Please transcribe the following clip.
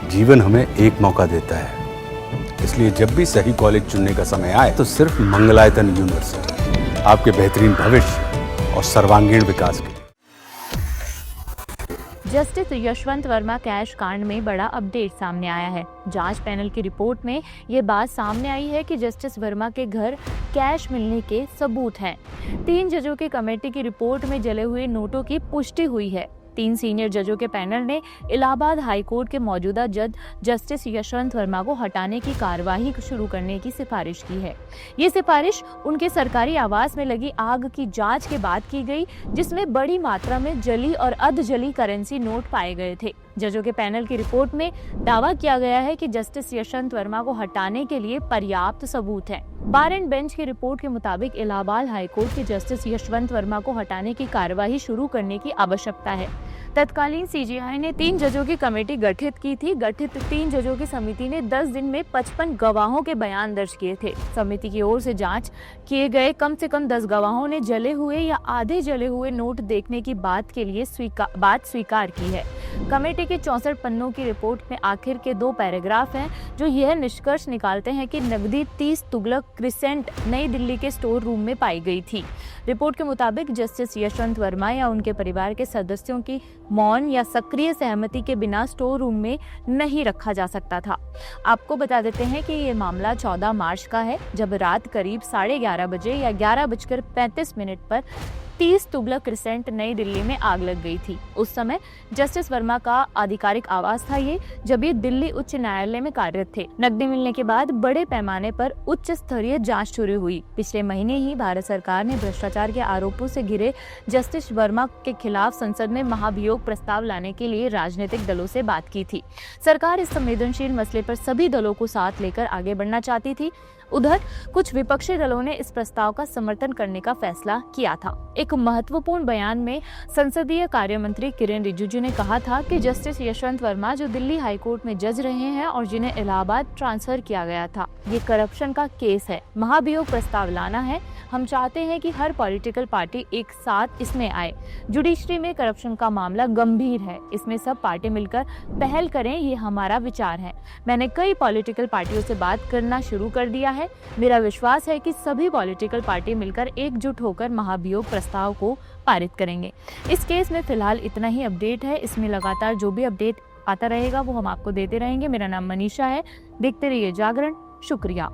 जीवन हमें एक मौका देता है, इसलिए जब भी सही कॉलेज चुनने का समय आए तो सिर्फ मंगलायतन यूनिवर्सिटी आपके बेहतरीन भविष्य और सर्वांगीण विकास के लिए। जस्टिस यशवंत वर्मा कैश कांड में बड़ा अपडेट सामने आया है। जांच पैनल की रिपोर्ट में ये बात सामने आई है कि जस्टिस वर्मा के घर कैश मिलने के सबूत हैं। 3 जजों की कमेटी की रिपोर्ट में जले हुए नोटों की पुष्टि हुई है। 3 सीनियर जजों के पैनल ने इलाहाबाद हाई कोर्ट के मौजूदा जज जस्टिस यशवंत वर्मा को हटाने की कार्यवाही शुरू करने की सिफारिश की है। ये सिफारिश उनके सरकारी आवास में लगी आग की जांच के बाद की गई, जिसमें बड़ी मात्रा में जली और अर्धजली करेंसी नोट पाए गए थे। जजों के पैनल की रिपोर्ट में दावा किया गया है कि जस्टिस यशवंत वर्मा को हटाने के लिए पर्याप्त सबूत हैं। बार एंड बेंच की रिपोर्ट के मुताबिक इलाहाबाद हाई कोर्ट के जस्टिस यशवंत वर्मा को हटाने की कार्यवाही शुरू करने की आवश्यकता है। तत्कालीन सीजेआई ने 3 जजों की कमेटी गठित की थी। गठित 3 जजों की समिति ने 10 दिन में 55 गवाहों के बयान दर्ज किए थे। समिति की ओर से जांच किए गए कम से कम 10 गवाहों ने जले हुए या आधे जले हुए नोट देखने की बात के लिए बात स्वीकार की है। कमेटी के 64 पन्नों की रिपोर्ट में आखिर के 2 पैराग्राफ हैं जो यह निष्कर्ष निकालते हैं कि नकदी 30 तुगलक क्रिसेंट नई दिल्ली के स्टोर रूम में पाई गई थी। रिपोर्ट के मुताबिक जस्टिस यशवंत वर्मा या उनके परिवार के सदस्यों की मौन या सक्रिय सहमति के बिना स्टोर रूम में नहीं रखा जा सकता था। आपको बता देते हैं कि ये मामला 14 मार्च का है, जब रात करीब 11:30 बजे या 11:35 पर 30 तुगलक क्रिसेंट नई दिल्ली में आग लग गई थी। उस समय जस्टिस वर्मा का आधिकारिक आवास था ये, जब ये दिल्ली उच्च न्यायालय में कार्यरत थे। नकदी मिलने के बाद बड़े पैमाने पर उच्च स्तरीय जांच शुरू हुई। पिछले महीने ही भारत सरकार ने भ्रष्टाचार के आरोपों से घिरे जस्टिस वर्मा के खिलाफ संसद में महाभियोग प्रस्ताव लाने के लिए राजनीतिक दलों से बात की थी। सरकार इस संवेदनशील मसले पर सभी दलों को साथ लेकर आगे बढ़ना चाहती थी। उधर कुछ विपक्षी दलों ने इस प्रस्ताव का समर्थन करने का फैसला किया था। एक महत्वपूर्ण बयान में संसदीय कार्य मंत्री किरेन रिजिजू ने कहा था कि जस्टिस यशवंत वर्मा जो दिल्ली हाई कोर्ट में जज रहे हैं और जिन्हें इलाहाबाद ट्रांसफर किया गया था, ये करप्शन का केस है। महाभियोग प्रस्ताव लाना है। हम चाहते हैं कि हर पॉलिटिकल पार्टी एक साथ इसमें आए। जुडिशरी में करप्शन का मामला गंभीर है, इसमें सब पार्टी मिलकर पहल करें, ये हमारा विचार है। मैंने कई पॉलिटिकल पार्टियों से बात करना शुरू कर दिया है। मेरा विश्वास है कि सभी पॉलिटिकल पार्टी मिलकर एकजुट होकर महाभियोग प्रस्ताव को पारित करेंगे। इस केस में फिलहाल इतना ही अपडेट है। इसमें लगातार जो भी अपडेट आता रहेगा वो हम आपको देते रहेंगे। मेरा नाम मनीषा है। देखते रहिए जागरण। शुक्रिया।